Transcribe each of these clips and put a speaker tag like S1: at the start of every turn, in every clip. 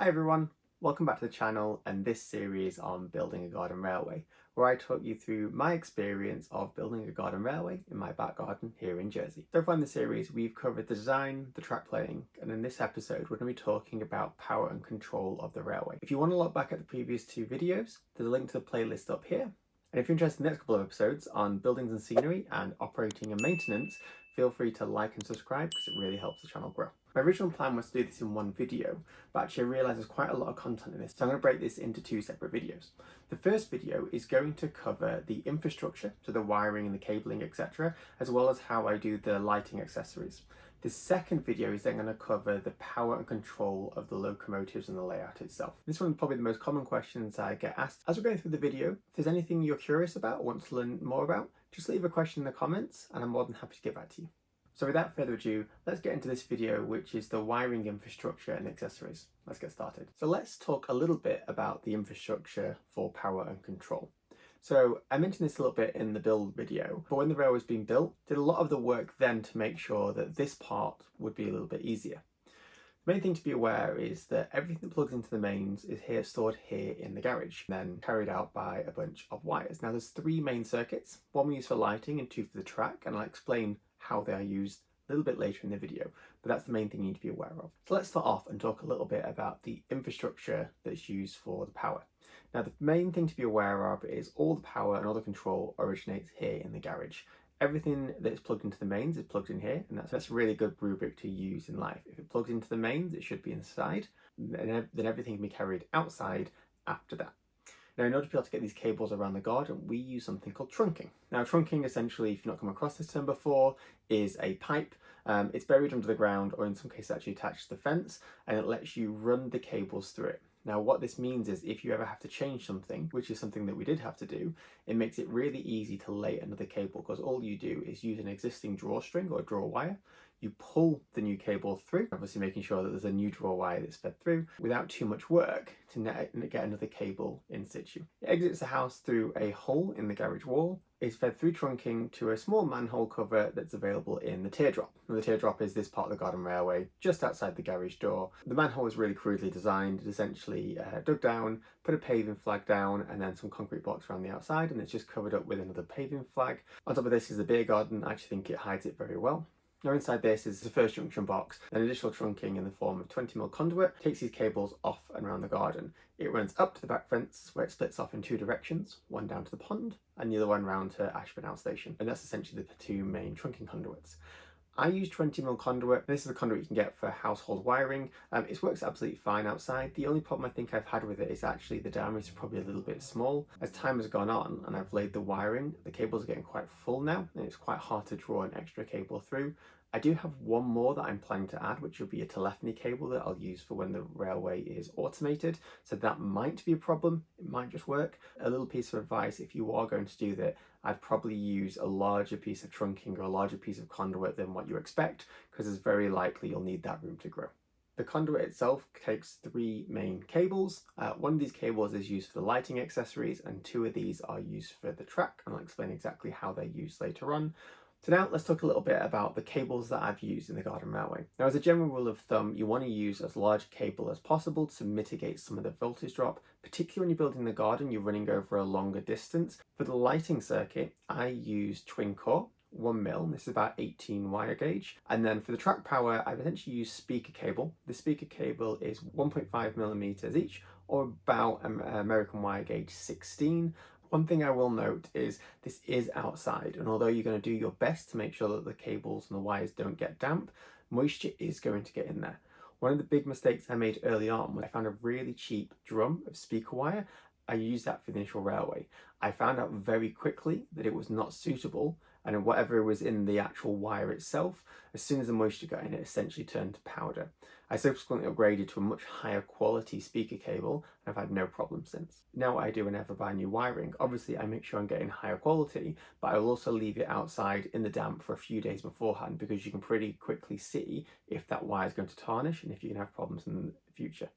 S1: Hi everyone, welcome back to the channel and this series on building a garden railway, where I talk you through my experience of building a garden railway in my back garden here in Jersey. So far in the series we've covered the design, the track laying, and in this episode we're going to be talking about power and control of the railway. If you want to look back at the previous two videos, there's a link to the playlist up here. And if you're interested in the next couple of episodes on buildings and scenery and operating and maintenance, feel free to like and subscribe because it really helps the channel grow. My original plan was to do this in one video, but actually I realised there's quite a lot of content in this, so I'm going to break this into two separate videos. The first video is going to cover the infrastructure, so the wiring and the cabling, etc., as well as how I do the lighting accessories. The second video is then going to cover the power and control of the locomotives and the layout itself. This one's probably the most common questions I get asked. As we're going through the video, if there's anything you're curious about or want to learn more about, just leave a question in the comments and I'm more than happy to get back to you. So without further ado, let's get into this video, which is the wiring infrastructure and accessories. Let's get started. So let's talk a little bit about the infrastructure for power and control. So I mentioned this a little bit in the build video, but when the railway was being built, did a lot of the work then to make sure that this part would be a little bit easier. The main thing to be aware is that everything that plugs into the mains is stored here in the garage, then carried out by a bunch of wires. Now there's three main circuits, one we use for lighting and two for the track, and I'll explain how they are used a little bit later in the video, but that's the main thing you need to be aware of. So let's start off and talk a little bit about the infrastructure that's used for the power. Now the main thing to be aware of is all the power and all the control originates here in the garage. Everything that's plugged into the mains is plugged in here, and that's a really good rubric to use in life. If it plugs into the mains, it should be inside, and then everything can be carried outside after that. Now, in order to be able to get these cables around the garden, we use something called trunking. Now, trunking, essentially, if you've not come across this term before, is a pipe. It's buried under the ground, or in some cases actually attached to the fence, and it lets you run the cables through it. Now, what this means is if you ever have to change something, which is something that we did have to do, it makes it really easy to lay another cable, because all you do is use an existing drawstring or draw wire. You pull the new cable through, obviously making sure that there's a new draw wire that's fed through without too much work to get another cable in situ. It exits the house through a hole in the garage wall, is fed through trunking to a small manhole cover that's available in the teardrop. Now, the teardrop is this part of the garden railway just outside the garage door. The manhole is really crudely designed. It's essentially dug down, put a paving flag down and then some concrete blocks around the outside, and it's just covered up with another paving flag. On top of this is a beer garden. I actually think it hides it very well. Now inside this is the first junction box, an additional trunking in the form of 20mm conduit takes these cables off and around the garden. It runs up to the back fence where it splits off in two directions, one down to the pond and the other one round to Ashburn Outstation, and that's essentially the two main trunking conduits. I use 20mm conduit. This is the conduit you can get for household wiring. It works absolutely fine outside. The only problem I think I've had with it is actually the diameter is probably a little bit small. As time has gone on and I've laid the wiring, the cables are getting quite full now and it's quite hard to draw an extra cable through. I do have one more that I'm planning to add, which will be a telephony cable that I'll use for when the railway is automated. So that might be a problem, it might just work. A little piece of advice, if you are going to do that, I'd probably use a larger piece of trunking or a larger piece of conduit than what you expect, because it's very likely you'll need that room to grow. The conduit itself takes three main cables. One of these cables is used for the lighting accessories and two of these are used for the track, and I'll explain exactly how they're used later on. So now let's talk a little bit about the cables that I've used in the garden railway. Now, as a general rule of thumb, you want to use as large a cable as possible to mitigate some of the voltage drop, particularly when you're building the garden, you're running over a longer distance. For the lighting circuit, I use twin core, 1mm, this is about 18 wire gauge. And then for the track power, I've essentially used speaker cable. The speaker cable is 1.5mm each, or about American wire gauge 16. One thing I will note is this is outside, and although you're going to do your best to make sure that the cables and the wires don't get damp, moisture is going to get in there. One of the big mistakes I made early on was I found a really cheap drum of speaker wire. I used that for the initial railway. I found out very quickly that it was not suitable, and whatever was in the actual wire itself, as soon as the moisture got in, it essentially turned to powder. I subsequently upgraded to a much higher quality speaker cable and I've had no problem since. Now what I do whenever I buy new wiring, obviously I make sure I'm getting higher quality, but I will also leave it outside in the damp for a few days beforehand, because you can pretty quickly see if that wire is going to tarnish and if you can have problems in the future.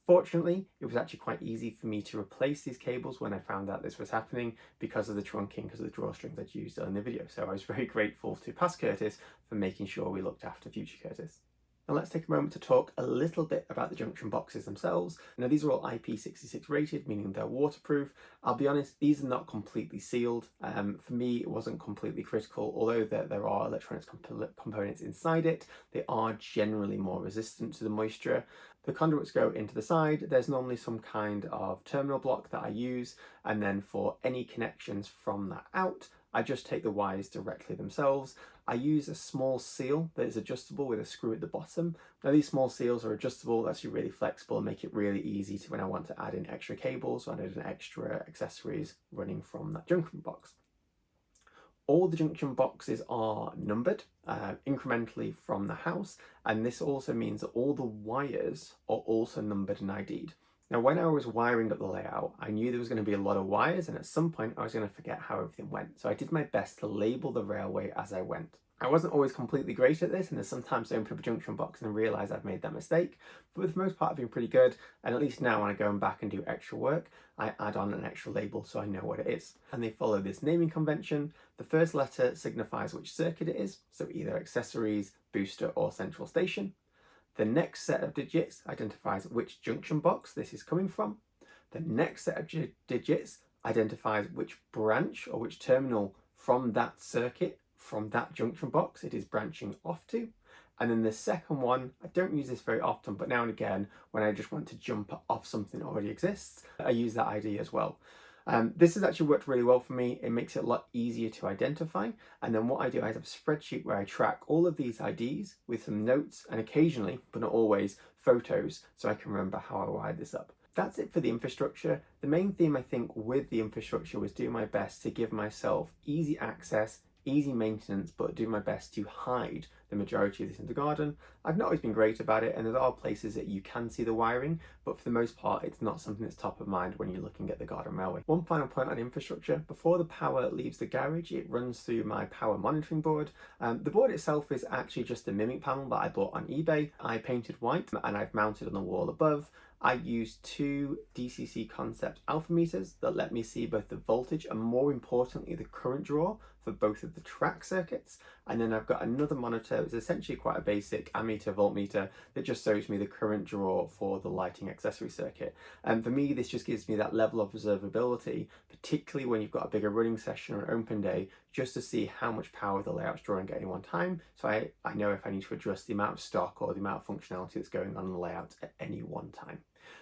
S1: Fortunately, it was actually quite easy for me to replace these cables when I found out this was happening because of the trunking, because of the drawstrings I'd used in the video. So I was very grateful to past Curtis for making sure we looked after future Curtis. Now let's take a moment to talk a little bit about the junction boxes themselves. Now these are all IP66 rated, meaning they're waterproof. I'll be honest, these are not completely sealed. For me, it wasn't completely critical, although there are electronics components inside it. They are generally more resistant to the moisture. The conduits go into the side. There's normally some kind of terminal block that I use, and then for any connections from that out, I just take the wires directly themselves. I use a small seal that is adjustable with a screw at the bottom. Now these small seals are adjustable, they're actually really flexible and make it really easy to when I want to add in extra cables or add in extra accessories running from that junction box. All the junction boxes are numbered incrementally from the house, and this also means that all the wires are also numbered and ID'd. Now, when I was wiring up the layout, I knew there was going to be a lot of wires, and at some point I was going to forget how everything went. So I did my best to label the railway as I went. I wasn't always completely great at this, and there's sometimes I open up a junction box and realise I've made that mistake, but for the most part I've been pretty good, and at least now when I go back and do extra work, I add on an extra label so I know what it is. And they follow this naming convention. The first letter signifies which circuit it is, so either accessories, booster, or central station. The next set of digits identifies which junction box this is coming from. The next set of digits identifies which branch or which terminal from that circuit, from that junction box, it is branching off to. And then the second one, I don't use this very often, but now and again, when I just want to jump off something that already exists, I use that ID as well. This has actually worked really well for me. It makes it a lot easier to identify. And then what I do, I have a spreadsheet where I track all of these IDs with some notes and occasionally, but not always, photos so I can remember how I wired this up. That's it for the infrastructure. The main theme I think with the infrastructure was do my best to give myself easy access, easy maintenance, but do my best to hide the majority of this in the garden. I've not always been great about it, and there are places that you can see the wiring, but for the most part it's not something that's top of mind when you're looking at the garden railway. One final point on infrastructure: before the power leaves the garage, it runs through my power monitoring board. The board itself is actually just a mimic panel that I bought on eBay. I painted white and I've mounted on the wall above. I use two DCC Concept alpha meters that let me see both the voltage and, more importantly, the current draw for both of the track circuits. And then I've got another monitor, it's essentially quite a basic ammeter voltmeter that just shows me the current draw for the lighting accessory circuit. And for me, this just gives me that level of observability, particularly when you've got a bigger running session or an open day, just to see how much power the layout's drawing at any one time. So I know if I need to adjust the amount of stock or the amount of functionality that's going on in the layout at any one time.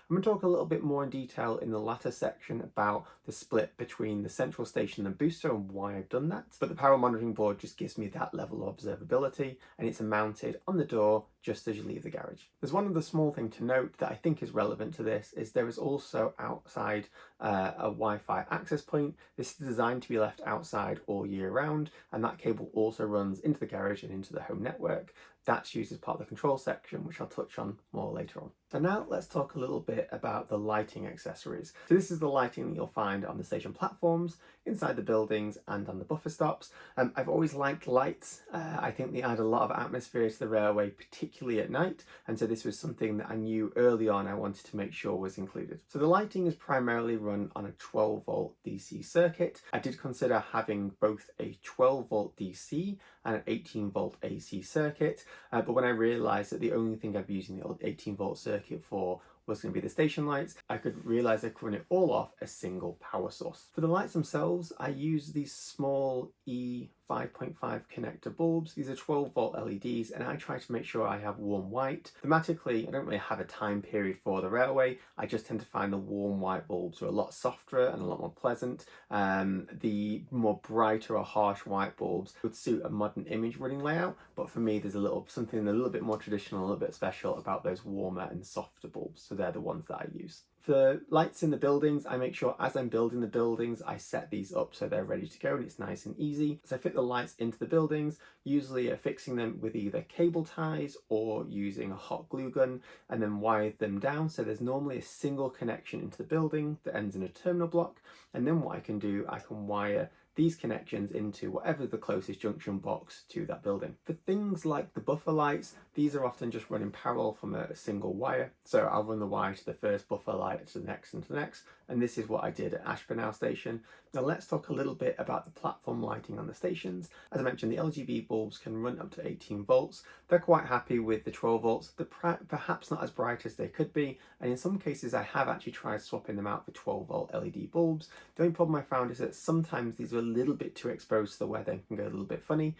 S1: I'm going to talk a little bit more in detail in the latter section about the split between the central station and booster and why I've done that. But the power monitoring board just gives me that level of observability, and it's mounted on the door just as you leave the garage. There's one other small thing to note that I think is relevant to this, is there is also outside a Wi-Fi access point. This is designed to be left outside all year round, and that cable also runs into the garage and into the home network. That's used as part of the control section, which I'll touch on more later on. So now let's talk a little bit about the lighting accessories. So this is the lighting that you'll find on the station platforms, inside the buildings, and on the buffer stops. I've always liked lights. I think they add a lot of atmosphere to the railway, particularly at night, and so this was something that I knew early on I wanted to make sure was included. So the lighting is primarily run on a 12 volt DC circuit. I did consider having both a 12 volt DC and an 18 volt AC circuit, but when I realised that the only thing I'd be using the old 18 volt circuit for was going to be the station lights, I could realise I could run it all off a single power source. For the lights themselves, I use these small E5.5 connector bulbs. These are 12 volt LEDs, and I try to make sure I have warm white. Thematically, I don't really have a time period for the railway. I just tend to find the warm white bulbs are a lot softer and a lot more pleasant. The more brighter or harsh white bulbs would suit a modern image running layout, but for me there's something a little bit more traditional, a little bit special about those warmer and softer bulbs. So they're the ones that I use. For lights in the buildings, I make sure as I'm building the buildings, I set these up so they're ready to go and it's nice and easy. So I fit the lights into the buildings, usually affixing them with either cable ties or using a hot glue gun, and then wire them down. So there's normally a single connection into the building that ends in a terminal block. And then what I can do, I can wire these connections into whatever the closest junction box to that building. For things like the buffer lights, these are often just run in parallel from a single wire. So I'll run the wire to the first buffer light, to the next and to the next, and this is what I did at Ashburnell Station. Now let's talk a little bit about the platform lighting on the stations. As I mentioned, the LGB bulbs can run up to 18 volts. They're quite happy with the 12 volts. They're perhaps not as bright as they could be, and in some cases I have actually tried swapping them out for 12 volt LED bulbs. The only problem I found is that sometimes these are a little bit too exposed to the weather and can go a little bit funny.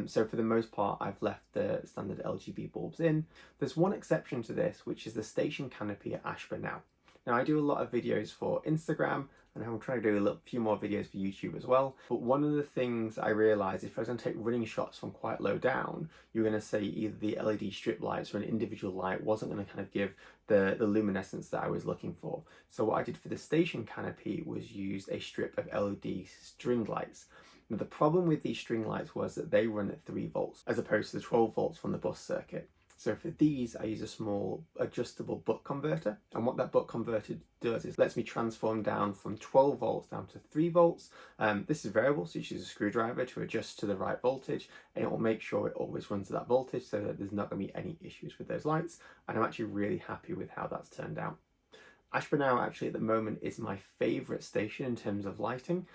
S1: So for the most part, I've left the standard LGB bulbs in. There's one exception to this, which is the station canopy at Ashburnell. Now I do a lot of videos for Instagram, and I'm trying to do a few more videos for YouTube as well. But one of the things I realised, if I was going to take running shots from quite low down, you're going to see either the LED strip lights or an individual light wasn't going to kind of give the luminescence that I was looking for. So what I did for the station canopy was use a strip of LED string lights. Now the problem with these string lights was that they run at 3 volts as opposed to the 12 volts from the bus circuit. So for these, I use a small adjustable buck converter, and what that buck converter does is lets me transform down from 12 volts down to 3 volts. This is variable, so you use a screwdriver to adjust to the right voltage, and it will make sure it always runs at that voltage so that there's not going to be any issues with those lights, and I'm actually really happy with how that's turned out. Ashburnell actually at the moment is my favourite station in terms of lighting.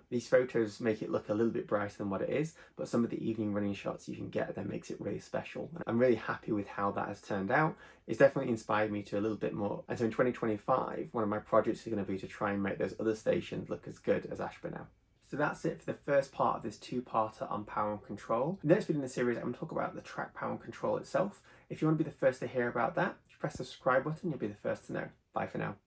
S1: These photos make it look a little bit brighter than what it is, but some of the evening running shots you can get then makes it really special. I'm really happy with how that has turned out. It's definitely inspired me to a little bit more. And so in 2025, one of my projects is going to be to try and make those other stations look as good as Ashburnell. So that's it for the first part of this two-parter on power and control. The next video in the series, I'm going to talk about the track power and control itself. If you want to be the first to hear about that, just press the subscribe button, you'll be the first to know. Bye for now.